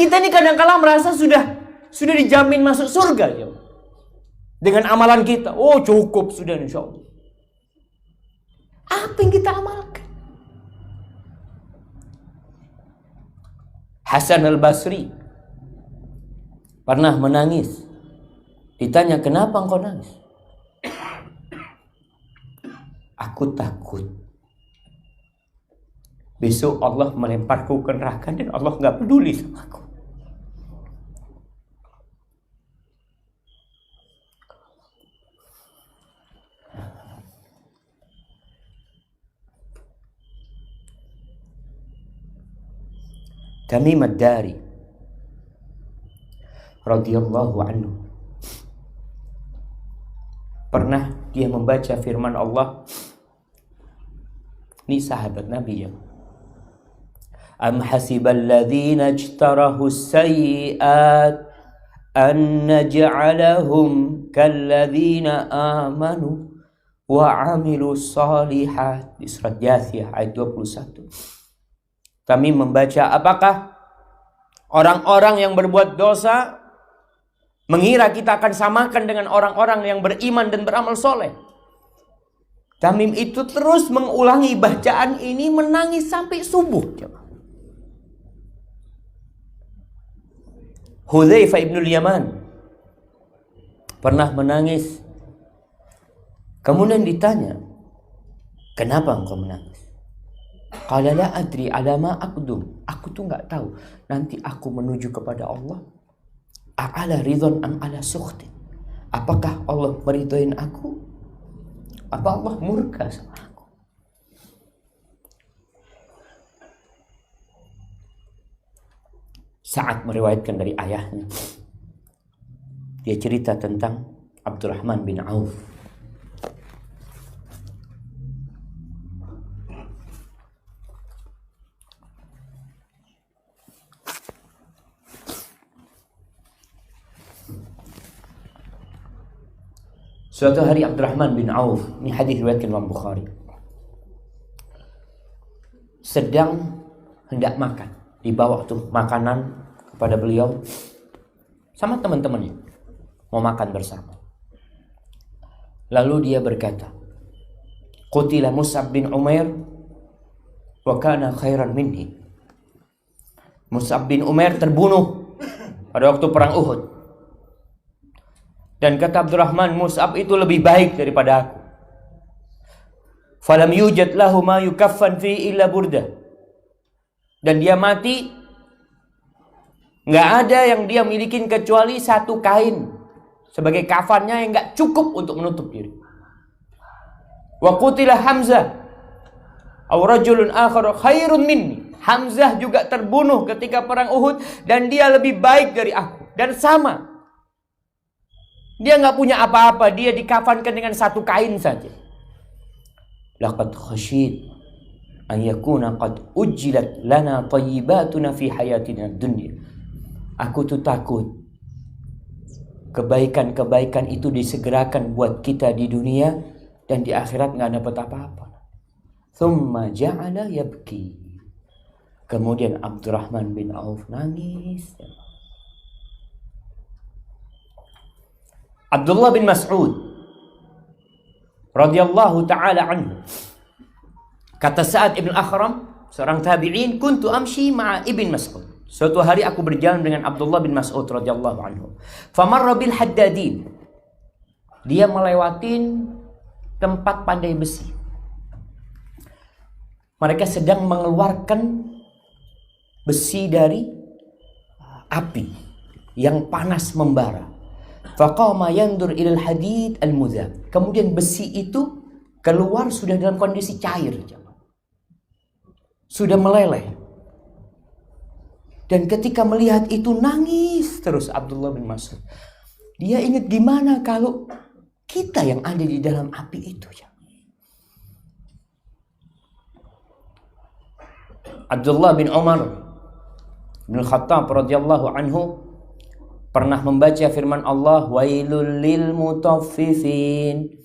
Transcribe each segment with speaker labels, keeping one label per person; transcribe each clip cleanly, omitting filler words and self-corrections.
Speaker 1: kita ini kadang-kala merasa sudah dijamin masuk surga ya. Dengan amalan kita. Oh cukup sudah insya Allah. Apa yang kita amalkan? Hasan al-Basri pernah menangis. Ditanya, kenapa engkau nangis? Aku takut besok Allah melemparku ke neraka dan Allah gak peduli sama aku. Tamim ad-Dari radhiyallahu anhu pernah dia membaca firman Allah. Ini sahabat Nabi ya. Am hasibal ladzina ijtarahu sayyi'at an naj'alahum kalladzina amanu wa 'amilus shalihat. Di surat Jathiyah ayat 21. Kami membaca, apakah orang-orang yang berbuat dosa mengira kita akan samakan dengan orang-orang yang beriman dan beramal soleh? Tamim itu terus mengulangi bacaan ini, menangis sampai subuh. Hudzaifah ibnul Yaman pernah menangis. Kemudian ditanya, kenapa engkau menangis? Qala la adri ala ma aqdum. Aku tuh enggak tahu nanti aku menuju kepada Allah. A'ala ridhon am ala sukhtin. Apakah Allah meridhoin aku? Apa Allah murka sama aku? Sa'ad meriwayatkan dari ayahnya. Dia cerita tentang Abdurrahman bin Auf. Suatu hari Abdurrahman bin Auf, ini hadis riwayat Imam Bukhari, sedang hendak makan, dibawa tuh makanan kepada beliau sama teman-temannya, mau makan bersama. Lalu dia berkata, qutila Mus'ab bin Umair wa kana khairan minni. Mus'ab bin Umair terbunuh pada waktu perang Uhud. Dan kata Abdurrahman, Mus'ab itu lebih baik daripada aku. Falam yujad lahu ma yukaffan fi illa burdah. Dan dia mati, nggak ada yang dia milikin kecuali satu kain sebagai kafannya yang nggak cukup untuk menutup diri. Wa qutila Hamzah aw rajulun akhar khairun minni. Hamzah juga terbunuh ketika perang Uhud dan dia lebih baik dari aku. Dan sama, dia nggak punya apa-apa, dia dikafankan dengan satu kain saja. Laqad khashid an yakuna qad ujjilat lana thayyibatuna fi hayatina dunya. Aku tuh takut kebaikan-kebaikan itu disegerakan buat kita di dunia dan di akhirat nggak dapat apa-apa. Thumma ja'ala yabki. Kemudian Abdurrahman bin Auf nangis. Abdullah bin Mas'ud radhiyallahu ta'ala anhu, kata Sa'ad ibn Akhram, seorang tabi'in, kuntu amshi ma'a ibn Mas'ud. Suatu hari aku berjalan dengan Abdullah bin Mas'ud radhiyallahu anhu. Famarra bil haddadin. Dia melewatin tempat pandai besi. Mereka sedang mengeluarkan besi dari api yang panas membara. Faqama yandur ilal hadid al-mudhab. Kemudian besi itu keluar sudah dalam kondisi cair, sudah meleleh. Dan ketika melihat itu nangis terus Abdullah bin Mas'ud. Dia ingat gimana kalau kita yang ada di dalam api itu. Abdullah bin Umar bin Khattab radhiyallahu anhu pernah membaca firman Allah, wailul lil mutaffifin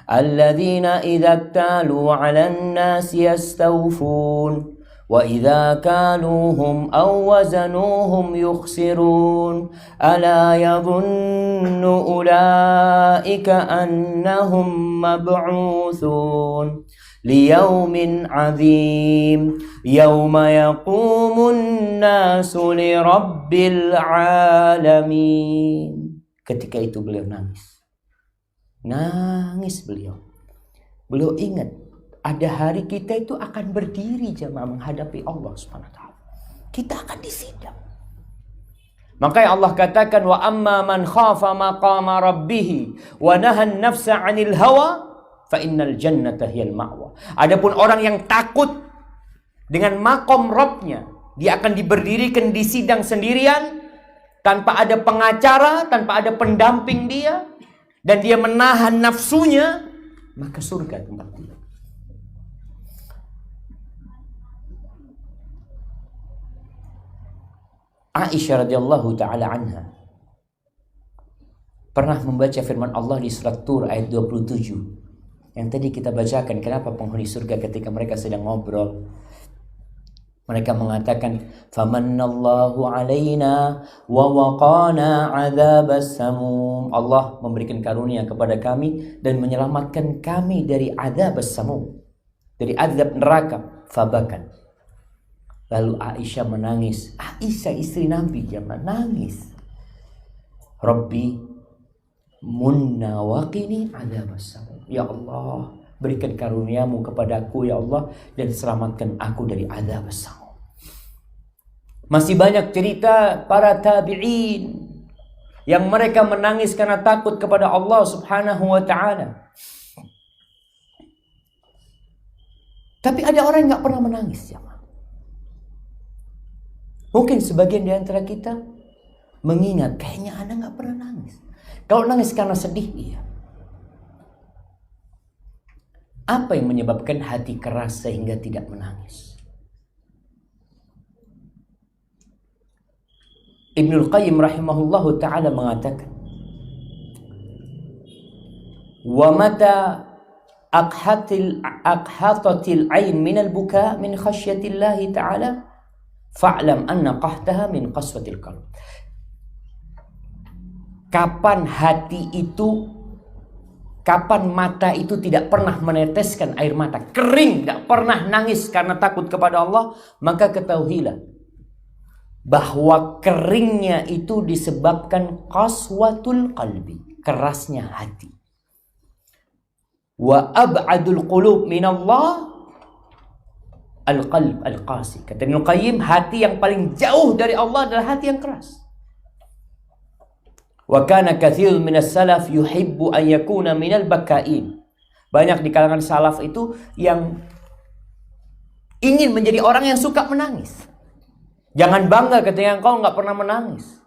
Speaker 1: alladzina idza talu 'alan nasi yastawfun وَإِذَا كَالُوهُمْ أَوْ وَزَنُوهُمْ يُخْسِرُونَ أَلَا يَظُنُّ أُولَئِكَ أَنَّهُمْ مَبْعُوثُونَ لِيَوْمٍ عَظِيمٍ يَوْمَ يَقُومُ النَّاسُ لِرَبِّ الْعَالَمِينَ. Ketika itu beliau nangis beliau ingat ada hari kita itu akan berdiri jemaah menghadapi Allah Subhanahu wa taala. Kita akan disidang. Makanya Allah katakan wa amma man khafa maqama rabbih wa nahan nafsa 'anil hawa fa innal jannata hiyal ma'wa. Adapun orang yang takut dengan makom Rabbnya, dia akan diberdirikan di sidang sendirian tanpa ada pengacara, tanpa ada pendamping dia, dan dia menahan nafsunya, maka surga tempat dia. Aisyah radhiyallahu taala anha pernah membaca firman Allah di surat Tur ayat 27 yang tadi kita bacakan. Kenapa penghuni surga ketika mereka sedang ngobrol, mereka mengatakan famannallahu alaina wa waqana adzabas samum. Allah memberikan karunia kepada kami dan menyelamatkan kami dari adzabas samum, dari azab neraka. Fabakan. Lalu Aisyah menangis. Aisyah istri Nabi zaman nangis. Rabbi munna waqini adzabas samum. Ya Allah, berikan karuniamu kepadaku ya Allah dan selamatkan aku dari adzabas samum. Masih banyak cerita para tabi'in yang mereka menangis karena takut kepada Allah Subhanahu wa ta'ala. Tapi ada orang yang gak pernah menangis ya. Mungkin sebagian di antara kita mengingat, kayaknya Anda gak pernah nangis. Kalau nangis karena sedih, iya. Apa yang menyebabkan hati keras sehingga tidak menangis? Ibnul Qayyim rahimahullahu ta'ala mengatakan, wa mata aqhatatil ain minal buka min khasyatillahi ta'ala fa'lam anna qahtaha min qaswatil qalb. Kapan mata itu tidak pernah meneteskan air mata, kering, tidak pernah nangis karena takut kepada Allah, maka ketahuilah bahwa keringnya itu disebabkan qaswatul qalbi, kerasnya hati. Wa ab'adul qulub minallah al-qalb al-qasi. Kata Ibnu Qayyim, hati yang paling jauh dari Allah adalah hati yang keras. Wa kana katsirun minas salaf yuhibbu an yakuna minal bakain. Banyak di kalangan salaf itu yang ingin menjadi orang yang suka menangis. Jangan bangga ketika engkau enggak pernah menangis.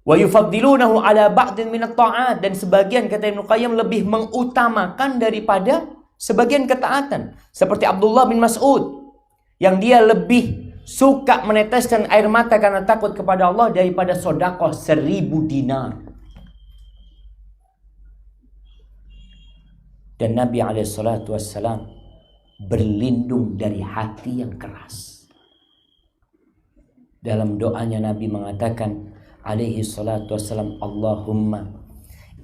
Speaker 1: Wa yufaddilunahu ala ba'din minat ta'at, dan sebagian kata Ibnu Qayyim lebih mengutamakan daripada sebagian ketaatan, seperti Abdullah bin Mas'ud yang dia lebih suka meneteskan air mata karena takut kepada Allah daripada sedekah 1000 dinar. Dan Nabi alaihissalatu wassalam berlindung dari hati yang keras. Dalam doanya Nabi mengatakan alaihissalatu wassalam, Allahumma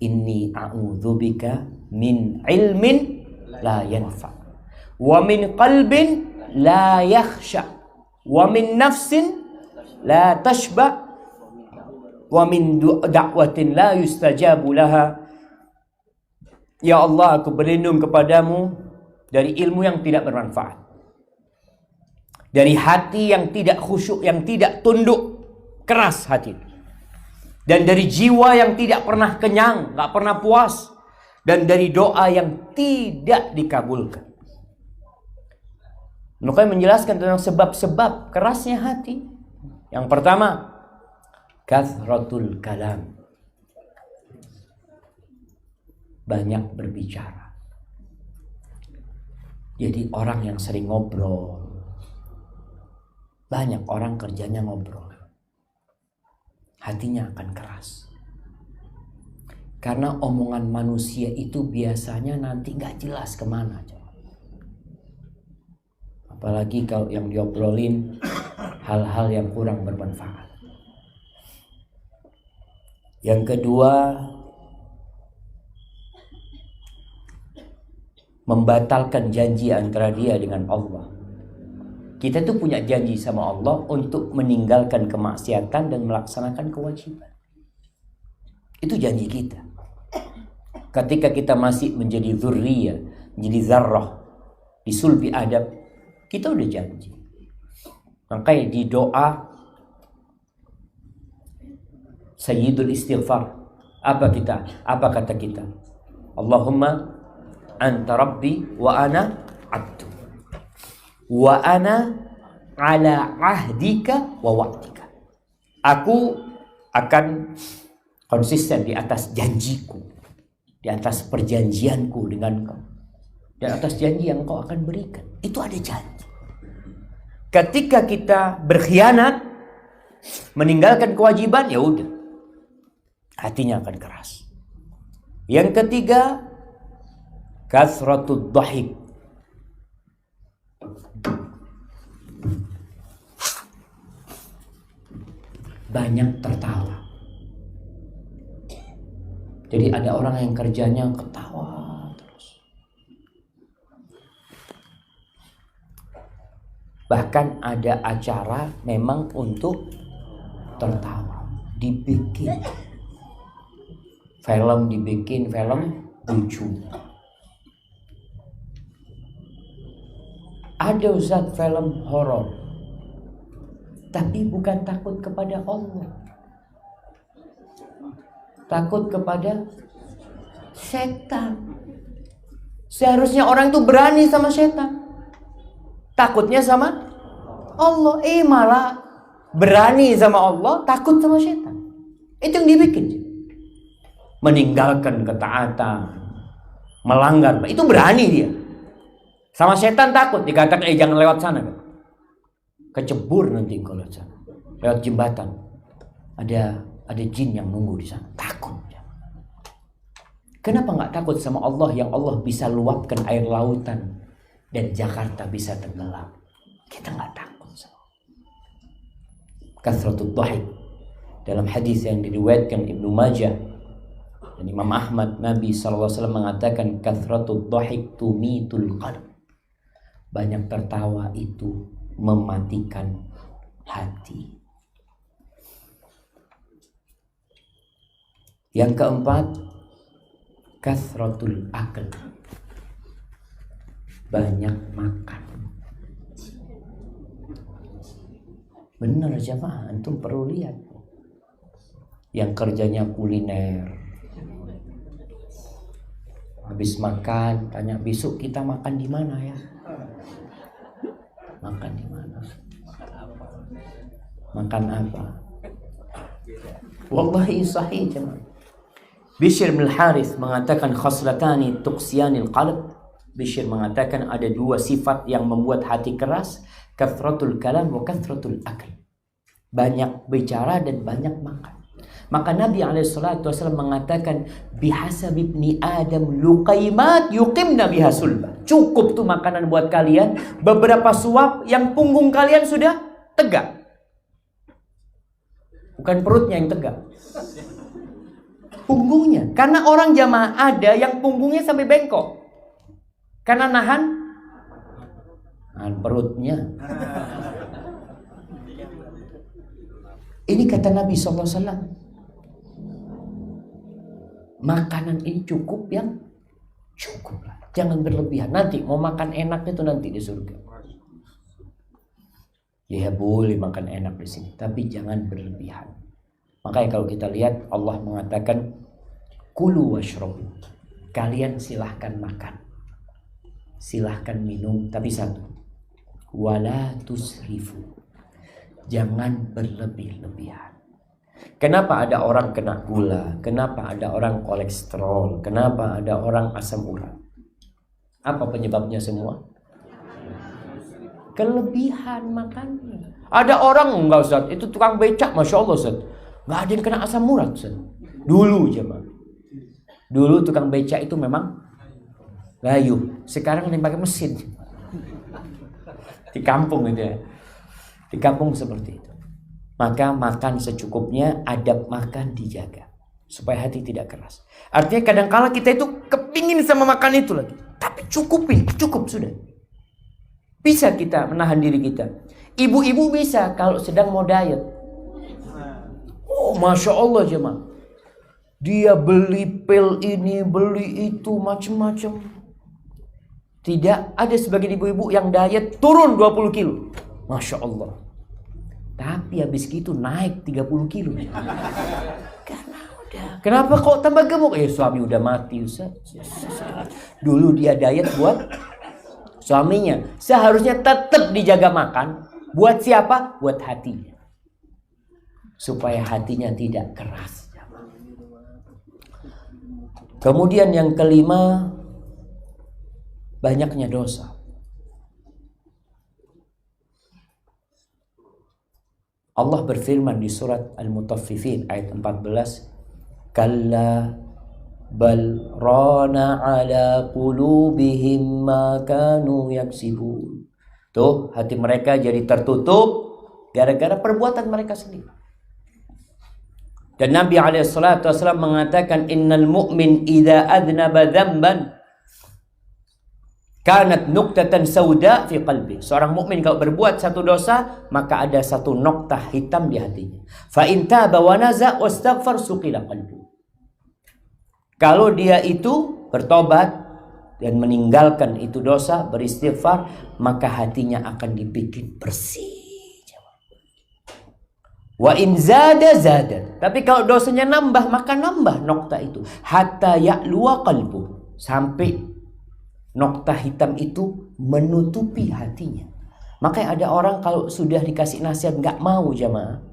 Speaker 1: inni a'udzubika min ilmin la yanfa, wa min qalbin la yakhsha, wa min nafsin la tashba, wa min da'watin la yustajabu laha. Ya Allah, aku berlindung kepadamu dari ilmu yang tidak bermanfaat, dari hati yang tidak khusyuk, yang tidak tunduk, keras hati, dan dari jiwa yang tidak pernah kenyang, gak pernah puas, dan dari doa yang tidak dikabulkan. Nukai menjelaskan tentang sebab-sebab kerasnya hati. Yang pertama, kathratul kalam, banyak berbicara. Jadi orang yang sering ngobrol, banyak orang kerjanya ngobrol, hatinya akan keras. Karena omongan manusia itu biasanya nanti gak jelas kemana. Apalagi kalau yang diobrolin hal-hal yang kurang bermanfaat. Yang kedua, membatalkan janji antara dia dengan Allah. Kita tuh punya janji sama Allah untuk meninggalkan kemaksiatan dan melaksanakan kewajiban. Itu janji kita. Ketika kita masih menjadi dzurriyyah, menjadi zarrah di sulbi Adam, kita udah janji. Makanya di doa Sayyidul Istighfar, apa kata kita? Allahumma anta rabbi wa ana abdu wa ana ala ahdika wa wa'dika. Aku akan konsisten di atas janjiku, di atas perjanjianku dengan kau, di atas janji yang kau akan berikan. Itu ada janji. Ketika kita berkhianat, meninggalkan kewajiban, ya udah, hatinya akan keras. Yang ketiga, kasratud dhahik. Banyak tertawa. Jadi ada orang yang kerjanya ketawa terus. Bahkan ada acara memang untuk tertawa, dibikin film lucu. Ada Ustaz film horor, tapi bukan takut kepada Allah, takut kepada setan. Seharusnya orang itu berani sama setan, takutnya sama Allah. Malah berani sama Allah, takut sama setan. Itu yang dibikin. Meninggalkan ketaatan, melanggar, itu berani dia. Sama setan takut, dikatakan jangan lewat sana. Kecebur nanti kalau lewat sana. Lewat jembatan. Ada jin yang nunggu di sana. Takut. Kenapa nggak takut sama Allah yang Allah bisa luapkan air lautan dan Jakarta bisa tenggelam? Kita nggak takut sama Allah. Kasratul dhahik. Dalam hadis yang diriwayatkan Ibnu Majah dan Imam Ahmad, Nabi SAW mengatakan kasratul dhahik tumitul qalb. Banyak tertawa itu mematikan hati. Yang keempat, kasratul akal. Banyak makan. Benar jamaah, antum perlu lihat. Yang kerjanya kuliner, habis makan tanya besok kita makan di mana ya? Makan di mana? Makan apa? Wallahi sahih jemaah. Bishr bin Harith mengatakan khaslatani tuqsiyanil qalb. Bishr mengatakan ada dua sifat yang membuat hati keras, kathratul kalam wa kathratul akal. Banyak bicara dan banyak makan. Maka Nabi SAW mengatakan bihasab ibni Adam luqaimat yuqimna biha sulba. Cukup tuh makanan buat kalian, beberapa suap yang punggung kalian sudah tegak. Bukan perutnya yang tegak, punggungnya. Karena orang jamaah ada yang punggungnya sampai bengkok karena nahan perutnya. Ini kata Nabi SAW. Makanan ini cukup yang cukup lah. Jangan berlebihan. Nanti mau makan enak itu nanti di surga. Ya boleh makan enak di sini, tapi jangan berlebihan. Makanya kalau kita lihat Allah mengatakan kulu washrabu. Kalian silahkan makan, silahkan minum, tapi satu, wala tusrifu. Jangan berlebih-lebihan. Kenapa ada orang kena gula? Kenapa ada orang kolesterol? Kenapa ada orang asam urat? Apa penyebabnya semua? Kelebihan makannya. Ada orang enggak Ustaz, itu tukang becak, Masya Allah Ustaz, enggak ada yang kena asam urat Ustaz. Dulu jemaah. Dulu tukang becak itu memang layu. Sekarang ada yang pakai mesin. Di kampung itu ya. Di kampung seperti itu. Maka makan secukupnya, adab makan dijaga. Supaya hati tidak keras. Artinya kadang-kala kita itu kepingin sama makan itu lagi. Tapi cukupin, cukup sudah. Bisa kita menahan diri kita. Ibu-ibu bisa kalau sedang mau diet. Oh, Masya Allah jemaah. Dia beli pil ini, beli itu, macam-macam. Tidak ada sebagian ibu-ibu yang diet turun 20 kilo. Masya Allah. Tapi habis gitu naik 30 kilo. Karena udah. Kenapa kok tambah gemuk? Suami udah mati Ustaz. Dulu dia diet buat suaminya. Seharusnya tetap dijaga makan. Buat siapa? Buat hatinya. Supaya hatinya tidak keras. Kemudian yang kelima, banyaknya dosa. Allah berfirman di surat Al-Mutaffifin ayat 14, Kalla bal rana ala qulubihim ma kanu yaksibun. Tuh, hati mereka jadi tertutup gara-gara perbuatan mereka sendiri. Dan Nabi SAW mengatakan, Innal mu'min idha adnaba dhanban kanat nuqtatan sauda fi qalbi. Seorang mukmin kalau berbuat satu dosa, maka ada satu noktah hitam di hatinya. Fa in taba wa naza wastaghfar suqila qalbu. Kalau dia itu bertobat dan meninggalkan itu dosa, beristighfar, maka hatinya akan dibikin bersih. Wa in zada zada. Tapi kalau dosanya nambah, maka nambah noktah itu. Hatta ya'luwa qalbu. Sampai nokta hitam itu menutupi hatinya. Makanya ada orang kalau sudah dikasih nasihat nggak mau jamaah,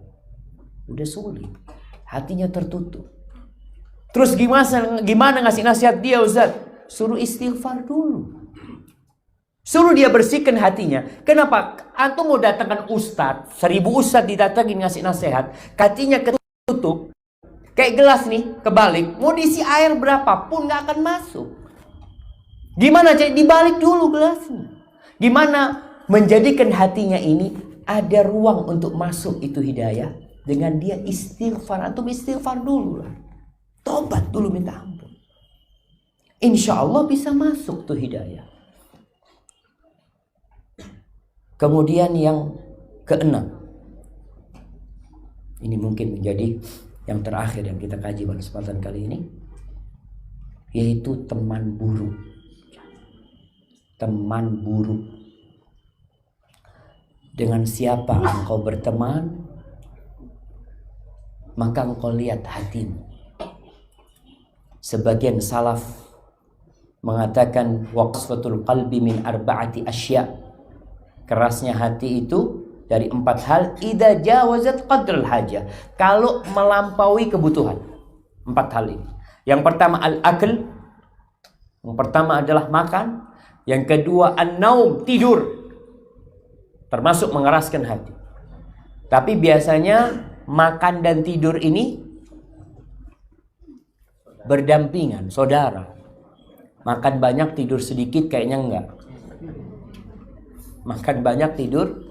Speaker 1: udah sulit, hatinya tertutup. Terus gimana ngasih nasihat dia Ustaz? Suruh istighfar dulu. Suruh dia bersihkan hatinya. Kenapa? Antum mau datangkan ustaz, 1000 ustaz didatangin ngasih nasihat, hatinya ketutup, kayak gelas nih kebalik, mau diisi air berapapun nggak akan masuk. Gimana cara dibalik dulu gelasnya? Gimana menjadikan hatinya ini ada ruang untuk masuk itu hidayah dengan dia istighfar. Atau istighfar dulu lah. Tobat dulu, minta ampun. Insya Allah bisa masuk tuh hidayah. Kemudian yang keenam. Ini mungkin menjadi yang terakhir yang kita kaji pada kesempatan kali ini. Yaitu teman buruk. Teman buruk. Dengan siapa engkau berteman, maka engkau lihat hatimu. Sebagian salaf mengatakan waqsfatul qalbi min arba'ati asya. Kerasnya hati itu dari 4 hal. Idza jawazat qadrul hajah. Kalau melampaui kebutuhan. 4 hal ini. Yang pertama al-akl. Yang pertama adalah makan. Yang kedua an-naum, tidur. Termasuk mengeraskan hati. Tapi biasanya makan dan tidur ini berdampingan, saudara. Makan banyak, tidur sedikit kayaknya enggak. Makan banyak, tidur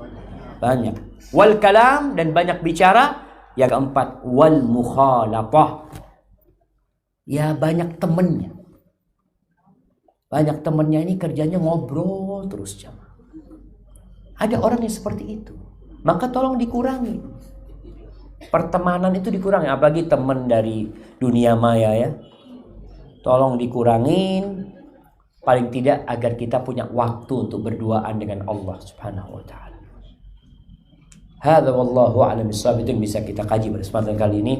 Speaker 1: banyak. Wal kalam, dan banyak bicara. Yang keempat, wal mukhalafah. Ya banyak temennya. Banyak temennya ini kerjanya ngobrol terus jamaah. Ada orang yang seperti itu. Maka tolong dikurangi. Pertemanan itu dikurangi. Apalagi teman dari dunia maya ya. Tolong dikurangin. Paling tidak agar kita punya waktu untuk berduaan dengan Allah subhanahu wa ta'ala. Hadza wallahu a'lam bissawab. Itu yang bisa kita kaji pada kesempatan kali ini.